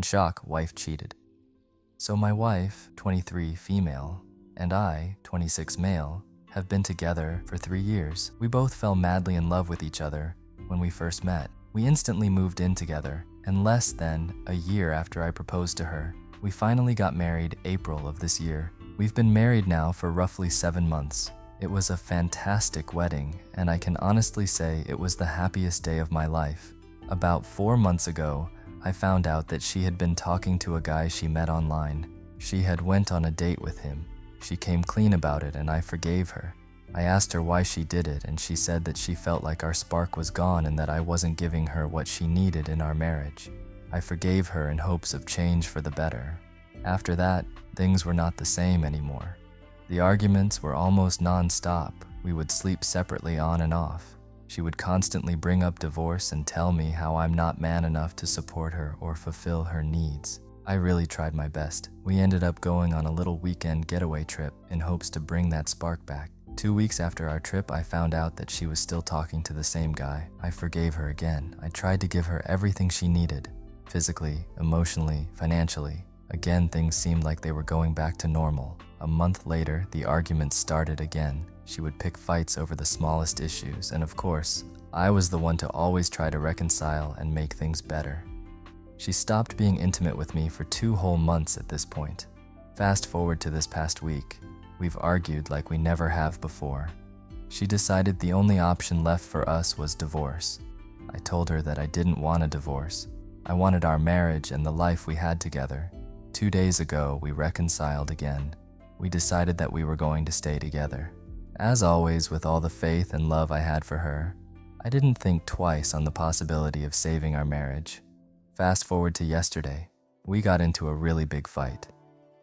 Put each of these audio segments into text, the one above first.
In shock, wife cheated. So my wife, 23 female, and I, 26 male, have been together for 3 years. We both fell madly in love with each other when we first met. We instantly moved in together, and less than a year after I proposed to her, we finally got married April of this year. We've been married now for roughly 7 months. It was a fantastic wedding, and I can honestly say it was the happiest day of my life. About 4 months ago, I found out that she had been talking to a guy she met online. She had went on a date with him. She came clean about it and I forgave her. I asked her why she did it and she said that she felt like our spark was gone and that I wasn't giving her what she needed in our marriage. I forgave her in hopes of change for the better. After that, things were not the same anymore. The arguments were almost non-stop. We would sleep separately on and off. She would constantly bring up divorce and tell me how I'm not man enough to support her or fulfill her needs. I really tried my best. We ended up going on a little weekend getaway trip in hopes to bring that spark back. 2 weeks after our trip, I found out that she was still talking to the same guy. I forgave her again. I tried to give her everything she needed, physically, emotionally, financially. Again, things seemed like they were going back to normal. A month later, the arguments started again. She would pick fights over the smallest issues, and of course, I was the one to always try to reconcile and make things better. She stopped being intimate with me for 2 whole months at this point. Fast forward to this past week. We've argued like we never have before. She decided the only option left for us was divorce. I told her that I didn't want a divorce. I wanted our marriage and the life we had together. 2 days ago, we reconciled again. We decided that we were going to stay together. As always, with all the faith and love I had for her, I didn't think twice on the possibility of saving our marriage. Fast forward to yesterday, we got into a really big fight.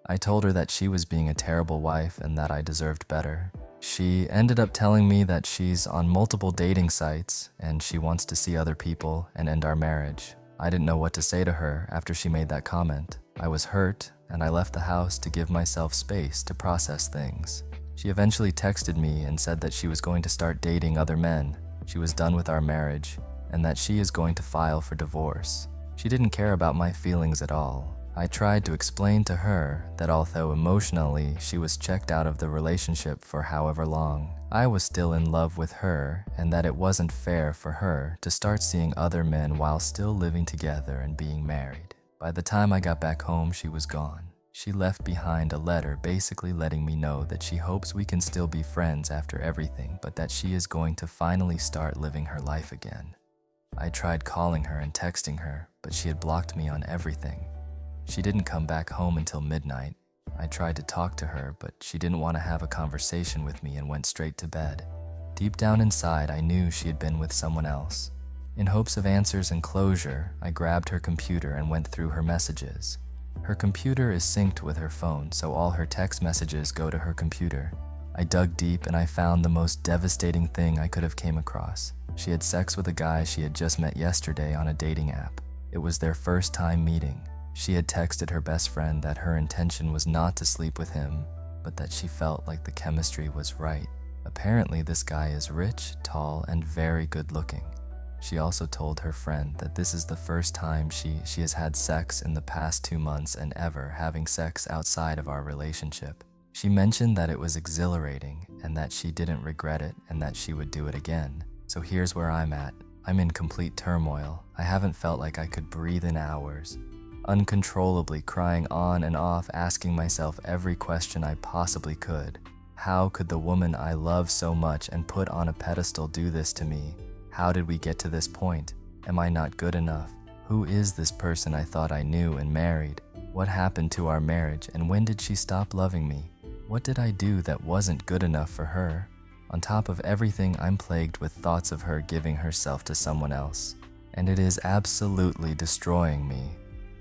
I told her that she was being a terrible wife and that I deserved better. She ended up telling me that she's on multiple dating sites and she wants to see other people and end our marriage. I didn't know what to say to her after she made that comment. I was hurt and I left the house to give myself space to process things. She eventually texted me and said that she was going to start dating other men. She was done with our marriage and that she is going to file for divorce. She didn't care about my feelings at all. I tried to explain to her that although emotionally she was checked out of the relationship for however long, I was still in love with her and that it wasn't fair for her to start seeing other men while still living together and being married. By the time I got back home, she was gone. She left behind a letter basically letting me know that she hopes we can still be friends after everything, but that she is going to finally start living her life again. I tried calling her and texting her, but she had blocked me on everything. She didn't come back home until midnight. I tried to talk to her, but she didn't want to have a conversation with me and went straight to bed. Deep down inside, I knew she had been with someone else. In hopes of answers and closure, I grabbed her computer and went through her messages. Her computer is synced with her phone, so all her text messages go to her computer. I dug deep and I found the most devastating thing I could have came across. She had sex with a guy she had just met yesterday on a dating app. It was their first time meeting. She had texted her best friend that her intention was not to sleep with him, but that she felt like the chemistry was right. Apparently, this guy is rich, tall, and very good looking. She also told her friend that this is the first time she has had sex in the past 2 months and ever having sex outside of our relationship. She mentioned that it was exhilarating and that she didn't regret it and that she would do it again. So here's where I'm at. I'm in complete turmoil. I haven't felt like I could breathe in hours. Uncontrollably crying on and off, asking myself every question I possibly could. How could the woman I love so much and put on a pedestal do this to me? How did we get to this point? Am I not good enough? Who is this person I thought I knew and married? What happened to our marriage and when did she stop loving me? What did I do that wasn't good enough for her? On top of everything, I'm plagued with thoughts of her giving herself to someone else, and it is absolutely destroying me.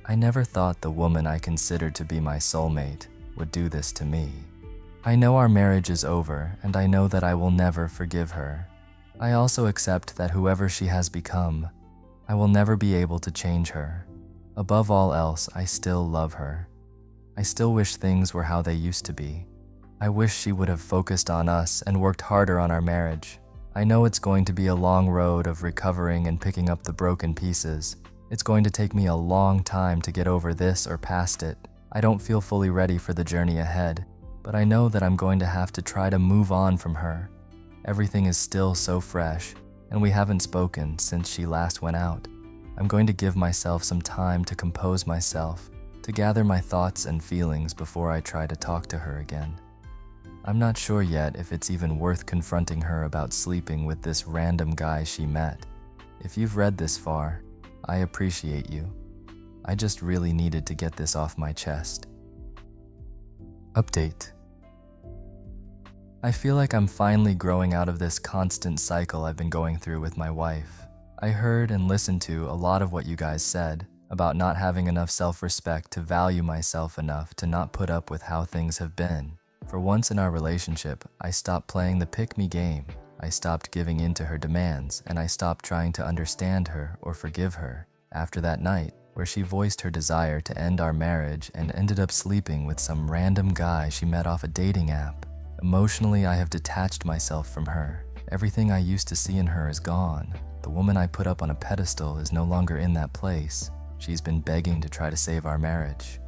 I never thought the woman I considered to be my soulmate would do this to me. I know our marriage is over, and I know that I will never forgive her. I also accept that whoever she has become, I will never be able to change her. Above all else, I still love her. I still wish things were how they used to be. I wish she would have focused on us and worked harder on our marriage. I know it's going to be a long road of recovering and picking up the broken pieces, It's going to take me a long time to get over this or past it. I don't feel fully ready for the journey ahead, but I know that I'm going to have to try to move on from her. Everything is still so fresh, and we haven't spoken since she last went out. I'm going to give myself some time to compose myself, to gather my thoughts and feelings before I try to talk to her again. I'm not sure yet if it's even worth confronting her about sleeping with this random guy she met. If you've read this far, I appreciate you. I just really needed to get this off my chest. Update. I feel like I'm finally growing out of this constant cycle I've been going through with my wife. I heard and listened to a lot of what you guys said about not having enough self-respect to value myself enough to not put up with how things have been. For once in our relationship, I stopped playing the pick-me game. I stopped giving in to her demands, and I stopped trying to understand her or forgive her. After that night, where she voiced her desire to end our marriage and ended up sleeping with some random guy she met off a dating app, emotionally I have detached myself from her. Everything I used to see in her is gone. The woman I put up on a pedestal is no longer in that place. She's been begging to try to save our marriage.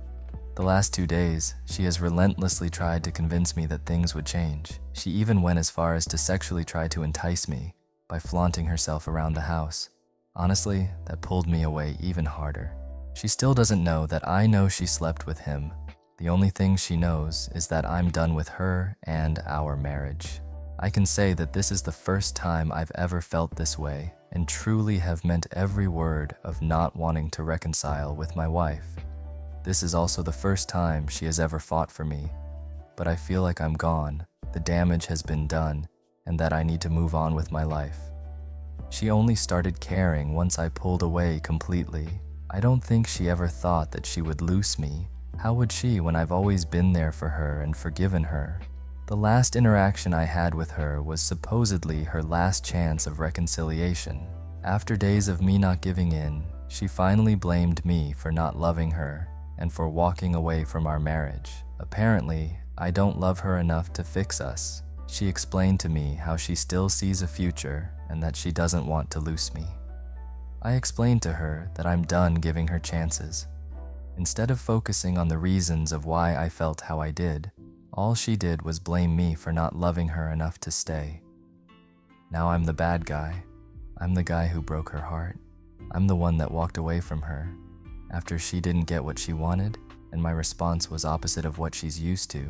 The last 2 days, she has relentlessly tried to convince me that things would change. She even went as far as to sexually try to entice me by flaunting herself around the house. Honestly, that pulled me away even harder. She still doesn't know that I know she slept with him. The only thing she knows is that I'm done with her and our marriage. I can say that this is the first time I've ever felt this way and truly have meant every word of not wanting to reconcile with my wife. This is also the first time she has ever fought for me, but I feel like I'm gone, the damage has been done, and that I need to move on with my life. She only started caring once I pulled away completely. I don't think she ever thought that she would loose me. How would she when I've always been there for her and forgiven her? The last interaction I had with her was supposedly her last chance of reconciliation. After days of me not giving in, she finally blamed me for not loving her and for walking away from our marriage. Apparently, I don't love her enough to fix us. She explained to me how she still sees a future and that she doesn't want to lose me. I explained to her that I'm done giving her chances. Instead of focusing on the reasons of why I felt how I did, all she did was blame me for not loving her enough to stay. Now I'm the bad guy. I'm the guy who broke her heart. I'm the one that walked away from her after she didn't get what she wanted, and my response was opposite of what she's used to.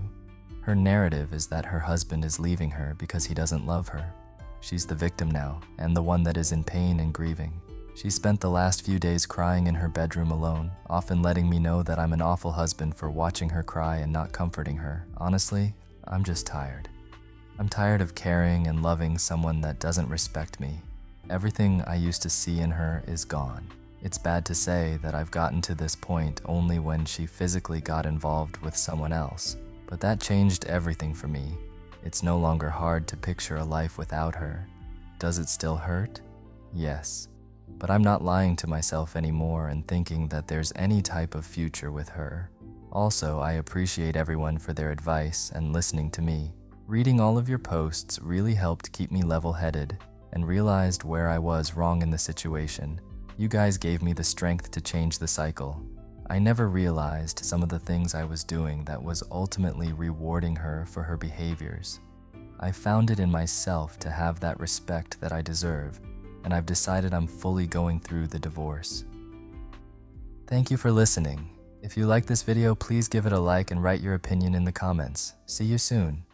Her narrative is that her husband is leaving her because he doesn't love her. She's the victim now, and the one that is in pain and grieving. She spent the last few days crying in her bedroom alone, often letting me know that I'm an awful husband for watching her cry and not comforting her. Honestly, I'm just tired. I'm tired of caring and loving someone that doesn't respect me. Everything I used to see in her is gone. It's bad to say that I've gotten to this point only when she physically got involved with someone else, but that changed everything for me. It's no longer hard to picture a life without her. Does it still hurt? Yes. But I'm not lying to myself anymore and thinking that there's any type of future with her. Also, I appreciate everyone for their advice and listening to me. Reading all of your posts really helped keep me level-headed and realized where I was wrong in the situation. You guys gave me the strength to change the cycle. I never realized some of the things I was doing that was ultimately rewarding her for her behaviors. I found it in myself to have that respect that I deserve, and I've decided I'm fully going through the divorce. Thank you for listening. If you like this video, please give it a like and write your opinion in the comments. See you soon.